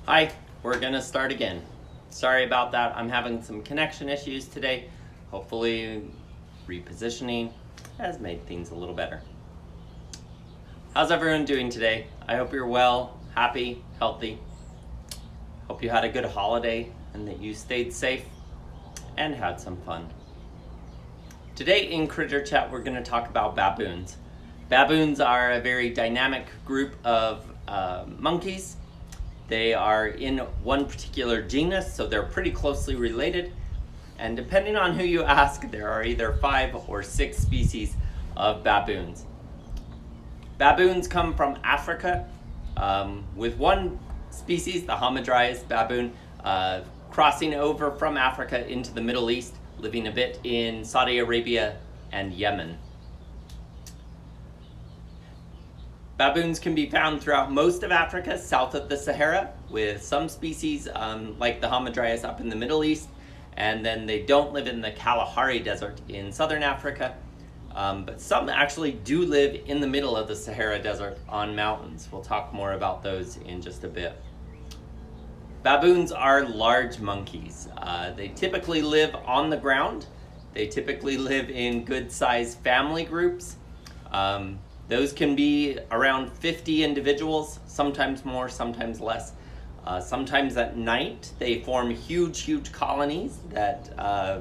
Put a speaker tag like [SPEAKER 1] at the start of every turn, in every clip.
[SPEAKER 1] Hi, we're gonna start again. Sorry about that. I'm having some connection issues today. Hopefully repositioning has made things a little better. How's everyone doing today? I hope you're well, happy, healthy. Hope you had a good holiday and that you stayed safe and had some fun. Today in Critter Chat, we're gonna talk about baboons. Baboons are a very dynamic group of monkeys. They are in one particular genus, so they're pretty closely related. And depending on who you ask, there are either 5 or 6 species of baboons. Baboons come from Africa, with one species, the Hamadryas baboon, crossing over from Africa into the Middle East, living a bit in Saudi Arabia and Yemen. Baboons can be found throughout most of Africa, south of the Sahara, with some species like the Hamadryas up in the Middle East, and then they don't live in the Kalahari Desert in southern Africa, but some actually do live in the middle of the Sahara Desert on mountains. We'll talk more about those in just a bit. Baboons are large monkeys. They typically live on the ground. They typically live in good-sized family groups. Those can be around 50 individuals, sometimes more, sometimes less. Sometimes at night, they form huge colonies that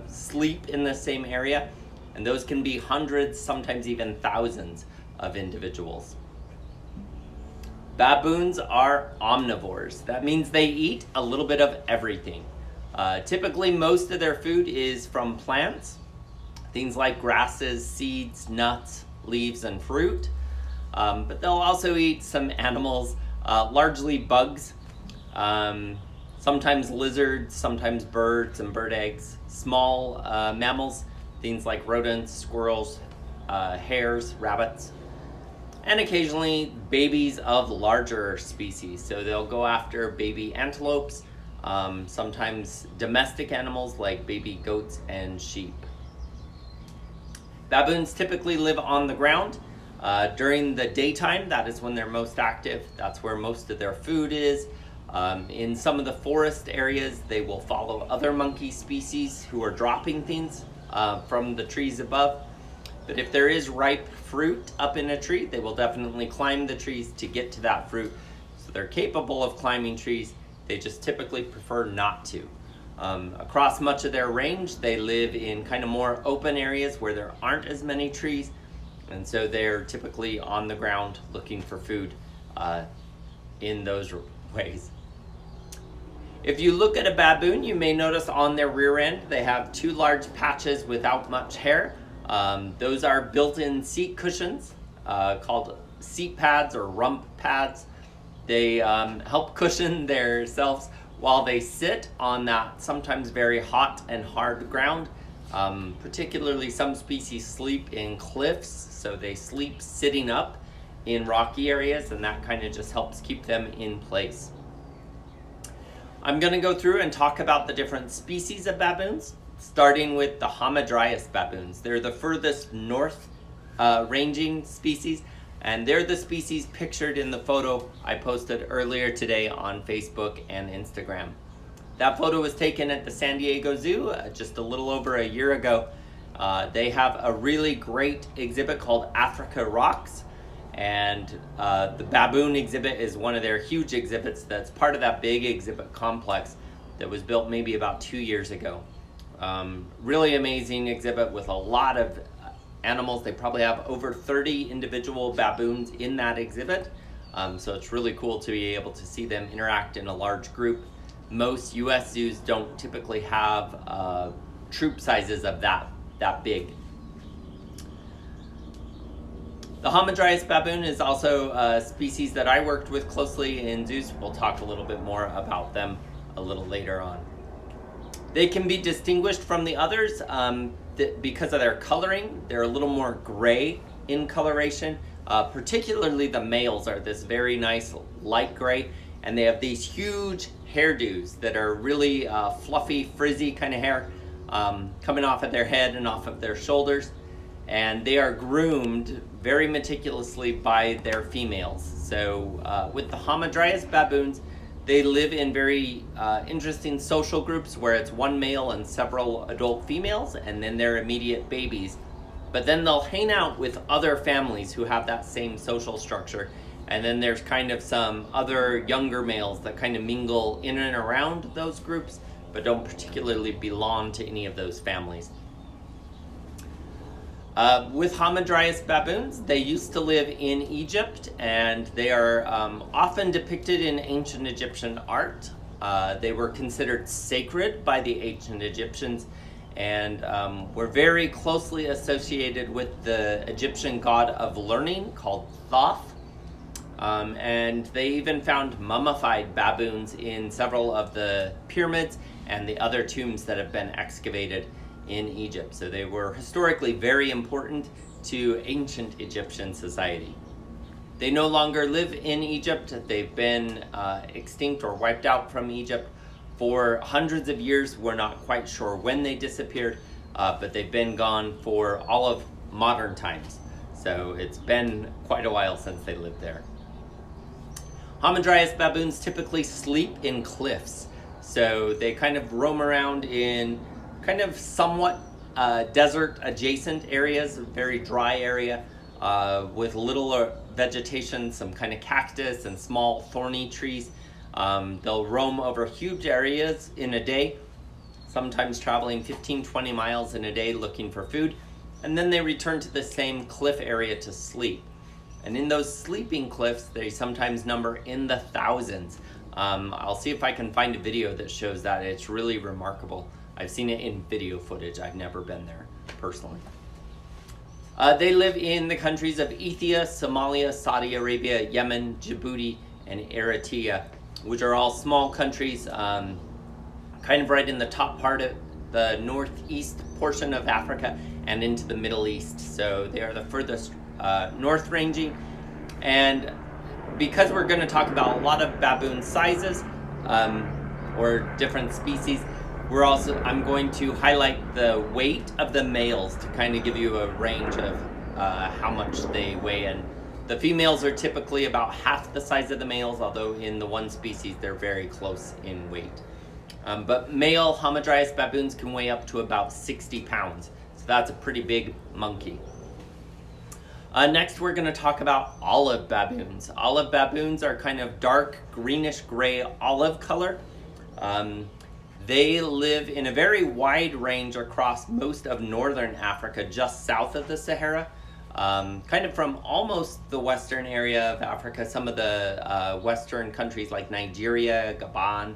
[SPEAKER 1] sleep in the same area, and those can be hundreds, sometimes even thousands of individuals. Baboons are omnivores. That means they eat a little bit of everything. Typically, most of their food is from plants, things like grasses, seeds, nuts, leaves, and fruit. But they'll also eat some animals, largely bugs, sometimes lizards, sometimes birds and bird eggs, small mammals, things like rodents, squirrels, hares, rabbits, and occasionally babies of larger species. So they'll go after baby antelopes, sometimes domestic animals like baby goats and sheep. Baboons typically live on the ground. During the daytime, that is when they're most active. That's where most of their food is. In some of the forest areas, they will follow other monkey species who are dropping things from the trees above. But if there is ripe fruit up in a tree, they will definitely climb the trees to get to that fruit. So they're capable of climbing trees. They just typically prefer not to. Across much of their range, they live in kind of more open areas where there aren't as many trees. And so they're typically on the ground looking for food in those ways. If you look at a baboon, you may notice on their rear end they have 2 large patches without much hair. Those are built-in seat cushions called seat pads or rump pads. They help cushion themselves while they sit on that sometimes very hot and hard ground. Particularly some species sleep in cliffs, so they sleep sitting up in rocky areas, and that kind of just helps keep them in place. I'm going to go through and talk about the different species of baboons, starting with the Hamadryas baboons. They're the furthest north ranging species, and they're the species pictured in the photo I posted earlier today on Facebook and Instagram. That photo was taken at the San Diego Zoo just a little over a year ago. They have a really great exhibit called Africa Rocks, and the baboon exhibit is one of their huge exhibits that's part of that big exhibit complex that was built maybe about 2 years ago. Really amazing exhibit with a lot of animals. They probably have over 30 individual baboons in that exhibit, so it's really cool to be able to see them interact in a large group. Most US zoos don't typically have troop sizes of that big. The Hamadryas baboon is also a species that I worked with closely in zoos. We'll talk a little bit more about them a little later on. They can be distinguished from the others because of their coloring. They're a little more gray in coloration. Particularly the males are this very nice light gray, and they have these huge hairdos that are really fluffy, frizzy kind of hair coming off of their head and off of their shoulders. And they are groomed very meticulously by their females. So with the Hamadryas baboons, They live in very interesting social groups where it's one male and several adult females, and then their immediate babies. But then they'll hang out with other families who have that same social structure. And then there's kind of some other younger males that kind of mingle in and around those groups, but don't particularly belong to any of those families. With Hamadryas baboons, they used to live in Egypt, and they are often depicted in ancient Egyptian art. They were considered sacred by the ancient Egyptians, and were very closely associated with the Egyptian god of learning called Thoth. And they even found mummified baboons in several of the pyramids and the other tombs that have been excavated in Egypt. So they were historically very important to ancient Egyptian society. They no longer live in Egypt. They've been extinct or wiped out from Egypt for hundreds of years. We're not quite sure when they disappeared, but they've been gone for all of modern times. So it's been quite a while since they lived there. Hamadryas baboons typically sleep in cliffs. So they kind of roam around in kind of somewhat desert adjacent areas, a very dry area with little vegetation, some kind of cactus and small thorny trees. They'll roam over huge areas in a day, sometimes traveling 15-20 miles in a day looking for food, and then they return to the same cliff area to sleep. And in those sleeping cliffs, they sometimes number in the thousands. I'll see if I can find a video that shows that. It's really remarkable. I've seen it in video footage. I've never been there personally. They live in the countries of Ethiopia, Somalia, Saudi Arabia, Yemen, Djibouti, and Eritrea, which are all small countries, kind of right in the top part of the northeast portion of Africa and into the Middle East. So they are the furthest north ranging. And because we're going to talk about a lot of baboon sizes or different species, I'm going to highlight the weight of the males to kind of give you a range of how much they weigh. And the females are typically about half the size of the males, although in the one species they're very close in weight. But male Hamadryas baboons can weigh up to about 60 pounds. So that's a pretty big monkey. Next, we're going to talk about olive baboons. Olive baboons are kind of dark greenish gray olive color. They live in a very wide range across most of northern Africa, just south of the Sahara, kind of from almost the western area of Africa, some of the western countries like Nigeria, Gabon,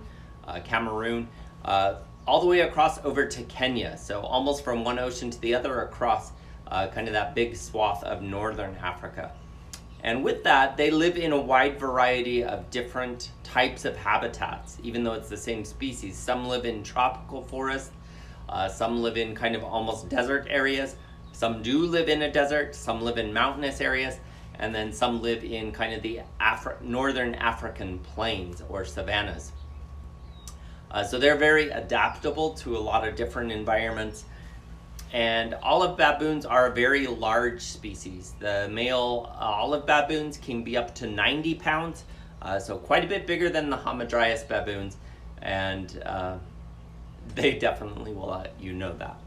[SPEAKER 1] Cameroon, all the way across over to Kenya. So almost from one ocean to the other across kind of that big swath of northern Africa. And with that, they live in a wide variety of different types of habitats, even though it's the same species. Some live in tropical forests, some live in kind of almost desert areas, some do live in a desert, some live in mountainous areas, and then some live in kind of the northern African plains or savannas. So they're very adaptable to a lot of different environments. And olive baboons are a very large species. The male olive baboons can be up to 90 pounds, so quite a bit bigger than the Hamadryas baboons, and they definitely will let you know that.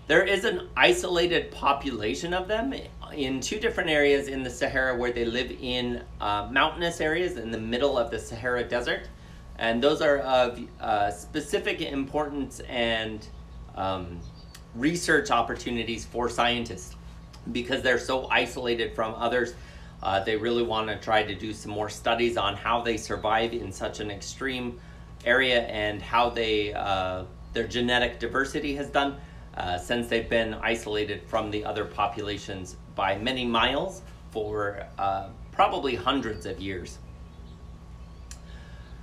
[SPEAKER 1] There is an isolated population of them in two different areas in the Sahara where they live in mountainous areas in the middle of the Sahara Desert, and those are of specific importance and research opportunities for scientists because they're so isolated from others. They really want to try to do some more studies on how they survive in such an extreme area and how they their genetic diversity has done since they've been isolated from the other populations by many miles for probably hundreds of years.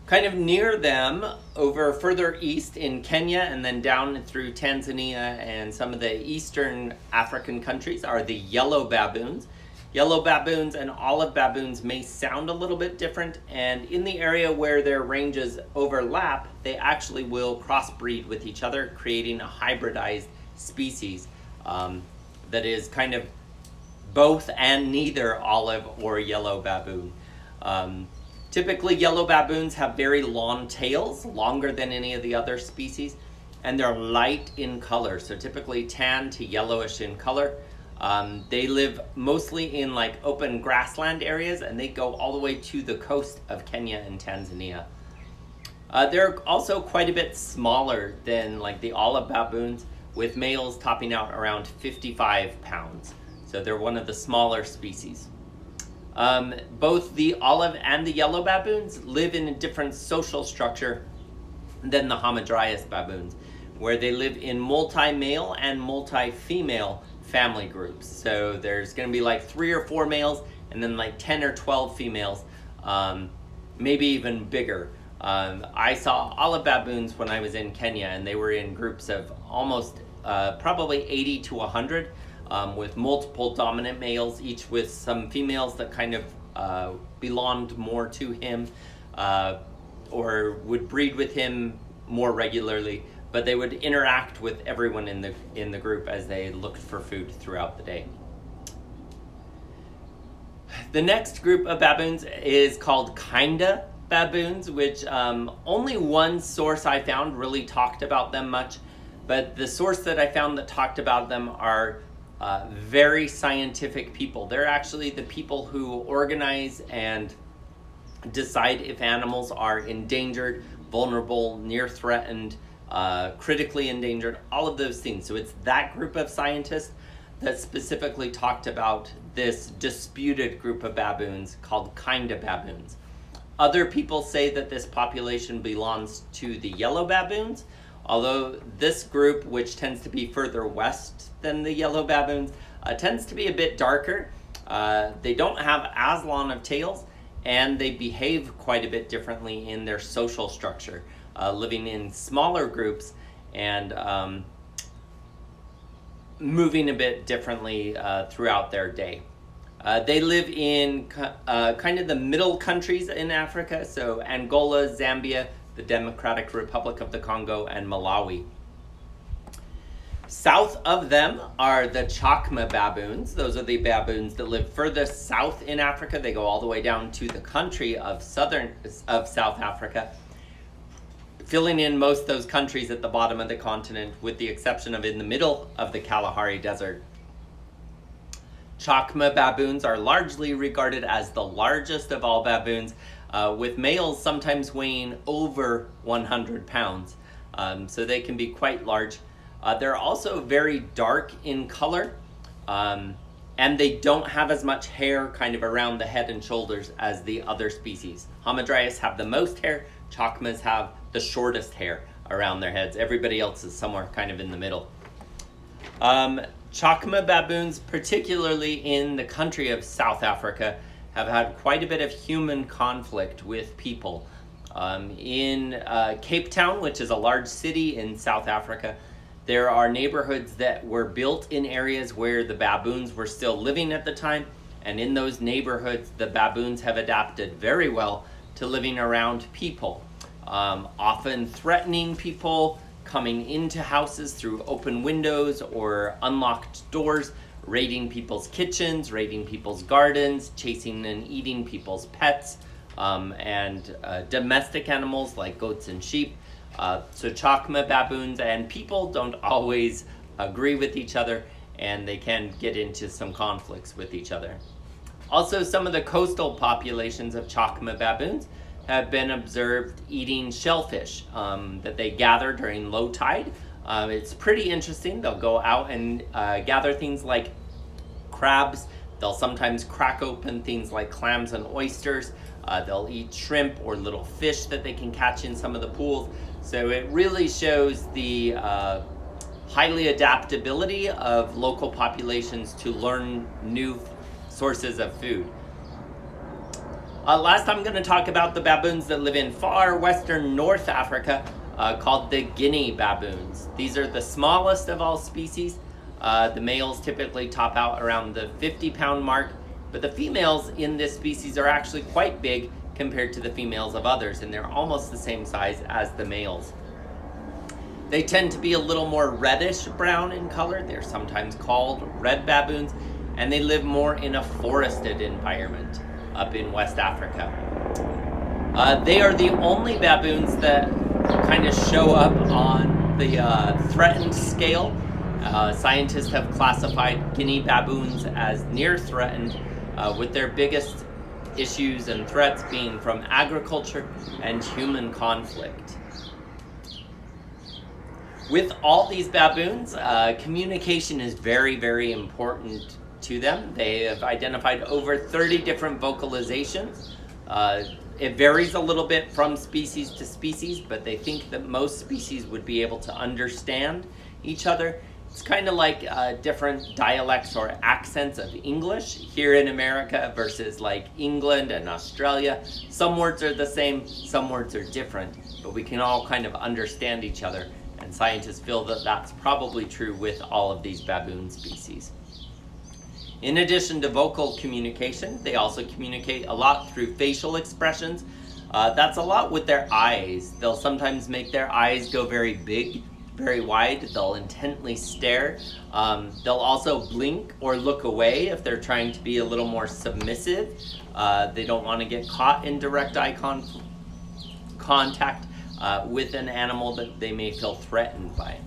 [SPEAKER 1] Kind of near them, over further east in Kenya and then down through Tanzania and some of the eastern African countries are the yellow baboons. Yellow baboons and olive baboons may sound a little bit different, and in the area where their ranges overlap, they actually will crossbreed with each other, creating a hybridized species that is kind of both and neither olive or yellow baboon. Typically, yellow baboons have very long tails, longer than any of the other species, and they're light in color, so typically tan to yellowish in color. They live mostly in like open grassland areas, and they go all the way to the coast of Kenya and Tanzania. They're also quite a bit smaller than like the olive baboons, with males topping out around 55 pounds. So they're one of the smaller species. Both the olive and the yellow baboons live in a different social structure than the Hamadryas baboons, where they live in multi-male and multi-female family groups. So there's going to be like 3 or 4 males and then like 10 or 12 females, maybe even bigger. I saw olive baboons when I was in Kenya, and they were in groups of almost probably 80 to 100, with multiple dominant males, each with some females that kind of belonged more to him, or would breed with him more regularly, but they would interact with everyone in the group as they looked for food throughout the day. The next group of baboons is called kinda baboons, which only one source I found really talked about them much, but the source that I found that talked about them are very scientific people. They're actually the people who organize and decide if animals are endangered, vulnerable, near threatened, critically endangered, all of those things. So it's that group of scientists that specifically talked about this disputed group of baboons called kinda baboons. Other people say that this population belongs to the yellow baboons, although this group, which tends to be further west than the yellow baboons, tends to be a bit darker. They don't have as long of tails, and they behave quite a bit differently in their social structure, living in smaller groups and moving a bit differently throughout their day. They live in kind of the middle countries in Africa, so Angola, Zambia, the Democratic Republic of the Congo, and Malawi. South of them are the Chakma baboons. Those are the baboons that live furthest south in Africa. They go all the way down to the country of South Africa, filling in most of those countries at the bottom of the continent, with the exception of in the middle of the Kalahari Desert. Chakma baboons are largely regarded as the largest of all baboons, with males sometimes weighing over 100 pounds. So they can be quite large. They're also very dark in color, and they don't have as much hair kind of around the head and shoulders as the other species. Hamadryas have the most hair. Chakmas have the shortest hair around their heads. Everybody else is somewhere kind of in the middle. Chakma baboons, particularly in the country of South Africa, have had quite a bit of human conflict with people. In Cape Town, which is a large city in South Africa, there are neighborhoods that were built in areas where the baboons were still living at the time, and in those neighborhoods, the baboons have adapted very well to living around people, often threatening people, coming into houses through open windows or unlocked doors, raiding people's kitchens, raiding people's gardens, chasing and eating people's pets, and domestic animals like goats and sheep. So Chakma baboons and people don't always agree with each other, and they can get into some conflicts with each other. Also, some of the coastal populations of Chakma baboons have been observed eating shellfish that they gather during low tide. It's pretty interesting. They'll go out and gather things like crabs. They'll sometimes crack open things like clams and oysters. They'll eat shrimp or little fish that they can catch in some of the pools. So it really shows the highly adaptability of local populations to learn new sources of food. Last I'm going to talk about the baboons that live in far western North Africa, called the Guinea baboons. These are the smallest of all species. The males typically top out around the 50-pound mark, but the females in this species are actually quite big compared to the females of others, and they're almost the same size as the males. They tend to be a little more reddish brown in color. They're sometimes called red baboons, and they live more in a forested environment up in West Africa. They are the only baboons that kind of show up on the threatened scale. Scientists have classified guinea baboons as near threatened, with their biggest issues and threats being from agriculture and human conflict. With all these baboons, communication is very, very important to them. They have identified over 30 different vocalizations. It varies a little bit from species to species, but they think that most species would be able to understand each other. It's kind of like different dialects or accents of English here in America versus like England and Australia. Some words are the same, some words are different, but we can all kind of understand each other. And scientists feel that that's probably true with all of these baboon species. In addition to vocal communication, they also communicate a lot through facial expressions. That's a lot with their eyes. They'll sometimes make their eyes go very big, very wide. They'll intently stare. They'll also blink or look away if they're trying to be a little more submissive. They don't want to get caught in direct eye contact with an animal that they may feel threatened by.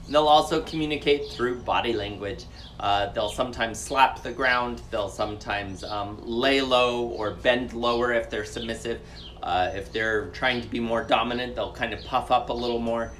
[SPEAKER 1] And they'll also communicate through body language. They'll sometimes slap the ground. They'll sometimes lay low or bend lower if they're submissive. If they're trying to be more dominant, they'll kind of puff up a little more.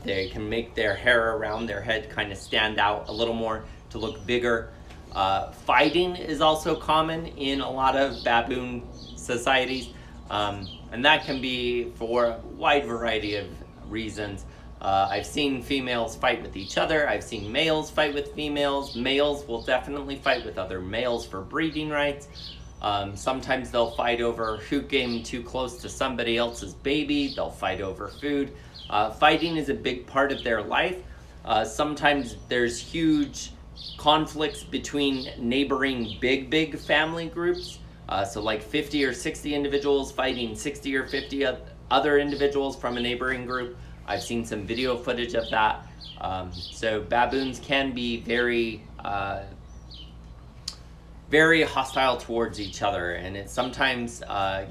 [SPEAKER 1] They can make their hair around their head kind of stand out a little more to look bigger. Fighting is also common in a lot of baboon societies, and that can be for a wide variety of reasons. I've seen females fight with each other. I've seen males fight with females. Males will definitely fight with other males for breeding rights. Sometimes they'll fight over who came too close to somebody else's baby. They'll fight over food. Fighting is a big part of their life. Sometimes there's huge conflicts between neighboring big family groups. So like 50 or 60 individuals fighting 60 or 50 other individuals from a neighboring group. I've seen some video footage of that. So baboons can be very hostile towards each other, and it sometimes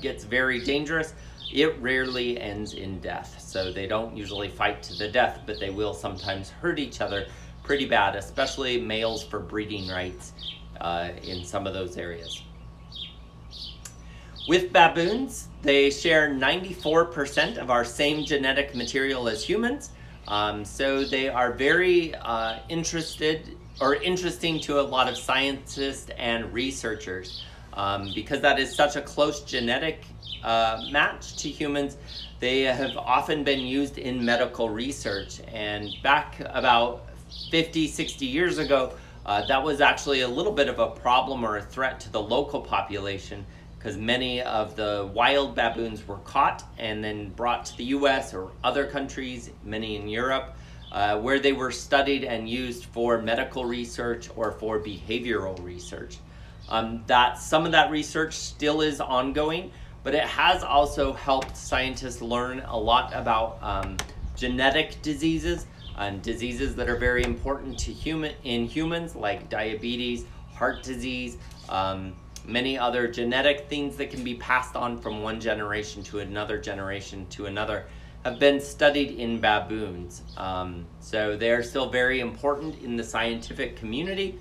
[SPEAKER 1] gets very dangerous. It rarely ends in death. So they don't usually fight to the death, but they will sometimes hurt each other pretty bad, especially males for breeding rights in some of those areas. With baboons, they share 94% of our same genetic material as humans. So they are very interesting to a lot of scientists and researchers because that is such a close genetic match to humans. They have often been used in medical research, and back about 50, 60 years ago, that was actually a little bit of a problem or a threat to the local population, because many of the wild baboons were caught and then brought to the US or other countries, many in Europe, where they were studied and used for medical research or for behavioral research. Some of that research still is ongoing, but it has also helped scientists learn a lot about genetic diseases and diseases that are very important to humans, like diabetes, heart disease, many other genetic things that can be passed on from one generation to another have been studied in baboons. So they are still very important in the scientific community,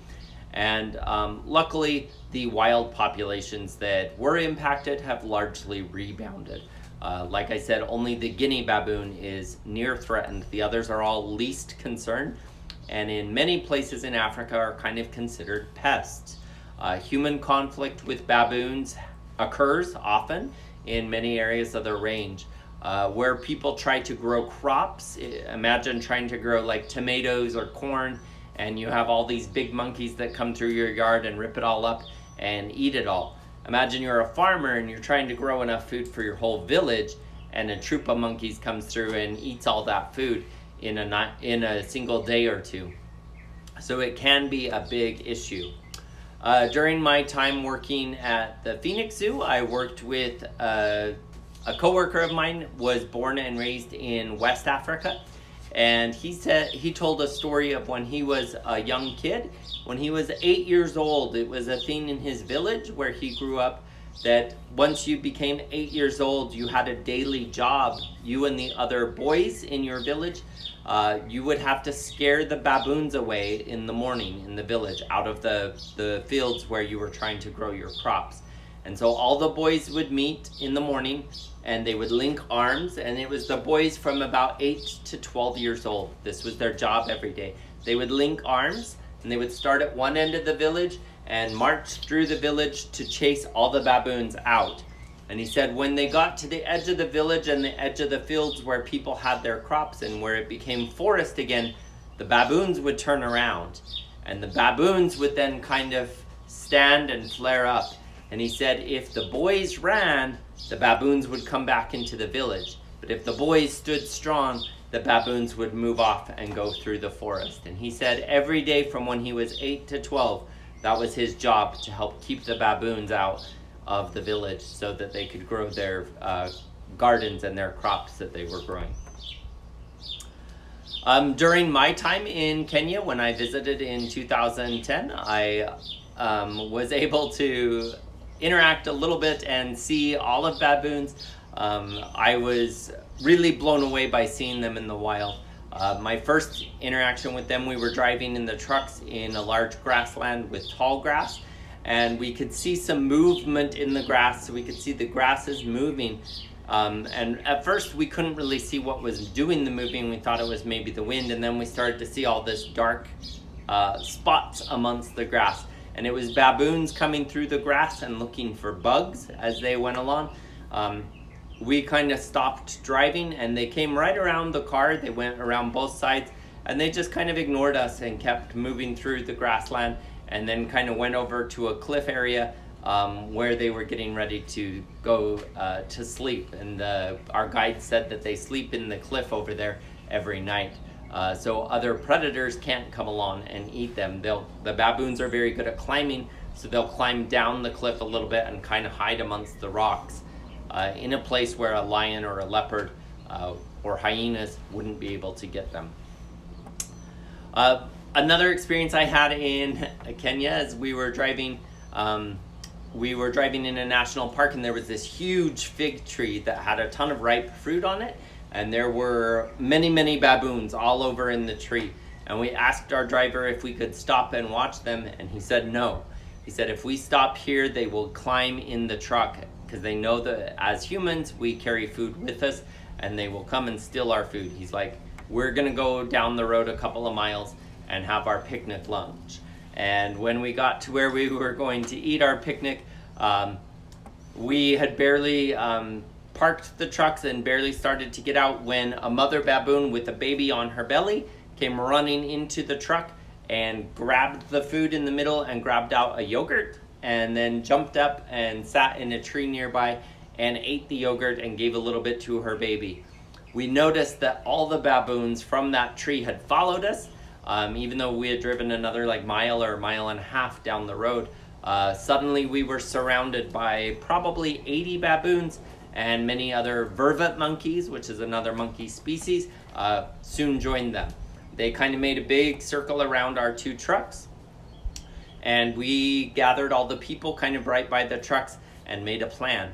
[SPEAKER 1] and luckily the wild populations that were impacted have largely rebounded. Like I said, only the Guinea baboon is near threatened. The others are all least concerned, and in many places in Africa are kind of considered pests. Human conflict with baboons occurs often in many areas of their range. Where people try to grow crops, imagine trying to grow like tomatoes or corn, and you have all these big monkeys that come through your yard and rip it all up and eat it all. Imagine you're a farmer and you're trying to grow enough food for your whole village, and a troop of monkeys comes through and eats all that food in a single day or two. So it can be a big issue. During my time working at the Phoenix Zoo, I worked with a coworker of mine, was born and raised in West Africa, and he told a story of when he was a young kid. When he was 8 years old, it was a thing in his village where he grew up that once you became 8 years old, you had a daily job. You and the other boys in your village, you would have to scare the baboons away in the morning in the village, out of the fields where you were trying to grow your crops. And so all the boys would meet in the morning, and they would link arms, and it was the boys from about 8 to 12 years old. This was their job every day. They would link arms, and they would start at one end of the village and march through the village to chase all the baboons out. And he said when they got to the edge of the village and the edge of the fields where people had their crops and where it became forest again, the baboons would turn around. And the baboons would then kind of stand and flare up. And he said if the boys ran, the baboons would come back into the village. But if the boys stood strong, the baboons would move off and go through the forest. And he said every day from when he was 8 to 12, that was his job, to help keep the baboons out of the village so that they could grow their gardens and their crops that they were growing. During my time in Kenya, when I visited in 2010, I was able to interact a little bit and see all of baboons. I was really blown away by seeing them in the wild. My first interaction with them, we were driving in the trucks in a large grassland with tall grass, and we could see some movement in the grass. So we could see the grasses moving. And at first we couldn't really see what was doing the moving. We thought it was maybe the wind, and then we started to see all this dark spots amongst the grass. And it was baboons coming through the grass and looking for bugs as they went along. We kind of stopped driving, and they came right around the car. They went around both sides, and they just kind of ignored us and kept moving through the grassland, and then kind of went over to a cliff area where they were getting ready to go to sleep. And our guide said that they sleep in the cliff over there every night. So other predators can't come along and eat them. The baboons are very good at climbing, so they'll climb down the cliff a little bit and kind of hide amongst the rocks in a place where a lion or a leopard or hyenas wouldn't be able to get them. Another experience I had in Kenya is we were driving in a national park, and there was this huge fig tree that had a ton of ripe fruit on it, and there were many baboons all over in the tree. And we asked our driver if we could stop and watch them, and he said no. He said if we stop here, they will climb in the truck, because they know that as humans we carry food with us, and they will come and steal our food. He's like, we're gonna go down the road a couple of miles and have our picnic lunch. And when we got to where we were going to eat our picnic, we had barely parked the trucks and barely started to get out when a mother baboon with a baby on her belly came running into the truck and grabbed the food in the middle and grabbed out a yogurt, and then jumped up and sat in a tree nearby and ate the yogurt and gave a little bit to her baby. We noticed that all the baboons from that tree had followed us, even though we had driven another mile or a mile and a half down the road. Suddenly we were surrounded by probably 80 baboons, and many other vervet monkeys, which is another monkey species, soon joined them. They kind of made a big circle around our two trucks, and we gathered all the people kind of right by the trucks and made a plan.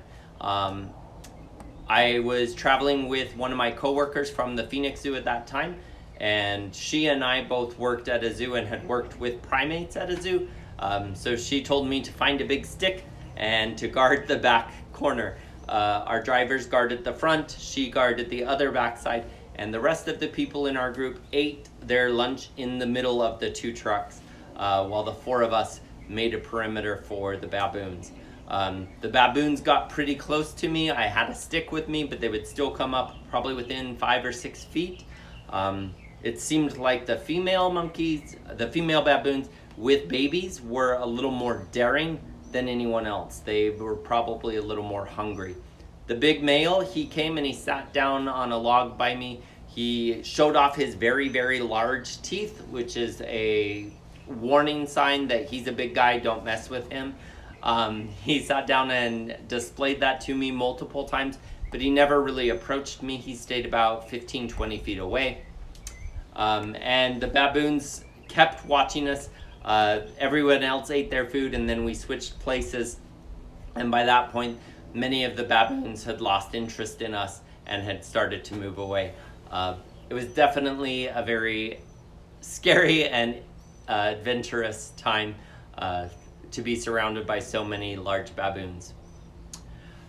[SPEAKER 1] I was traveling with one of my coworkers from the Phoenix Zoo at that time, and she and I both worked at a zoo and had worked with primates at a zoo. So she told me to find a big stick and to guard the back corner. Our drivers guarded the front, she guarded the other backside, and the rest of the people in our group ate their lunch in the middle of the two trucks, while the four of us made a perimeter for the baboons. The baboons got pretty close to me. I had a stick with me, but they would still come up probably within 5 or 6 feet. It seemed like the female baboons with babies were a little more daring than anyone else. They were probably a little more hungry. The big male, he came and he sat down on a log by me. He showed off his very large teeth, which is a warning sign that he's a big guy, don't mess with him. He sat down and displayed that to me multiple times, but he never really approached me. He stayed about 15-20 feet away. And the baboons kept watching us. Everyone else ate their food, and then we switched places. And by that point, many of the baboons had lost interest in us and had started to move away. It was definitely a very scary and adventurous time to be surrounded by so many large baboons.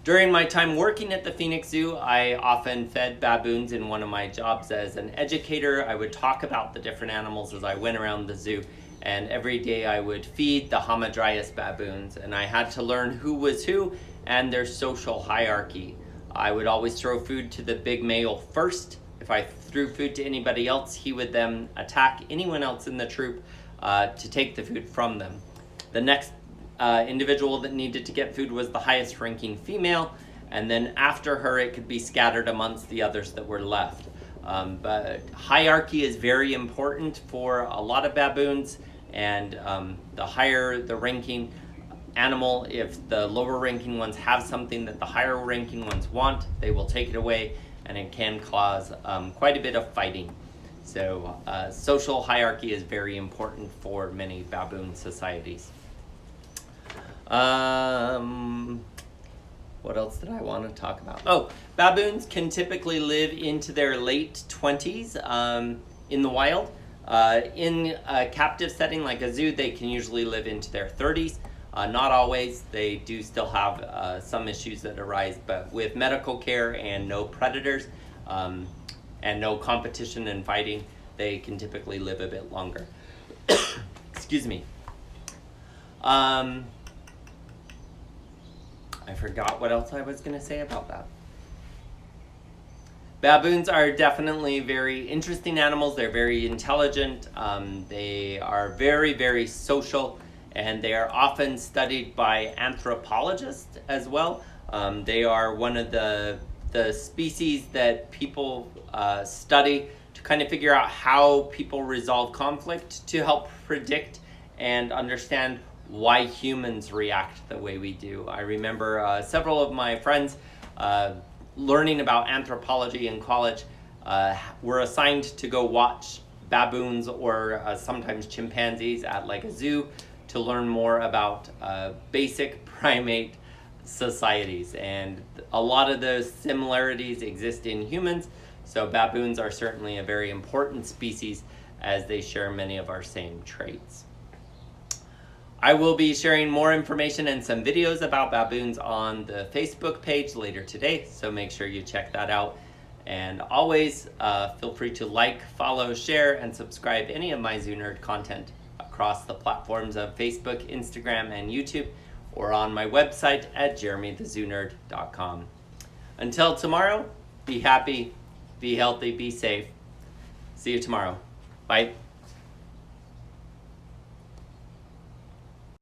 [SPEAKER 1] During my time working at the Phoenix Zoo, I often fed baboons. In one of my jobs as an educator, I would talk about the different animals as I went around the zoo, and every day I would feed the Hamadryas baboons, and I had to learn who was who and their social hierarchy. I would always throw food to the big male first. If I threw food to anybody else, he would then attack anyone else in the troop to take the food from them. The next individual that needed to get food was the highest ranking female, and then after her it could be scattered amongst the others that were left. But hierarchy is very important for a lot of baboons, and the higher the ranking animal, if the lower ranking ones have something that the higher ranking ones want, they will take it away, and it can cause quite a bit of fighting. So social hierarchy is very important for many baboon societies. What else did I want to talk about? Oh, baboons can typically live into their late 20s in the wild. In a captive setting like a zoo, they can usually live into their 30s. Not always. They do still have some issues that arise, but with medical care and no predators and no competition and fighting, they can typically live a bit longer. Excuse me. I forgot what else I was going to say about that. Baboons are definitely very interesting animals. They're very intelligent. They are very, very social, and they are often studied by anthropologists as well. They are one of the species that people study to kind of figure out how people resolve conflict, to help predict and understand why humans react the way we do. I remember several of my friends learning about anthropology in college were assigned to go watch baboons or sometimes chimpanzees at like a zoo to learn more about basic primate societies, and a lot of those similarities exist in humans. So baboons are certainly a very important species, as they share many of our same traits. I will be sharing more information and some videos about baboons on the Facebook page later today, so make sure you check that out. And always feel free to like, follow, share, and subscribe any of my Zoo Nerd content across the platforms of Facebook, Instagram, and YouTube, or on my website at jeremythezoonerd.com. Until tomorrow, be happy, be healthy, be safe. See you tomorrow. Bye.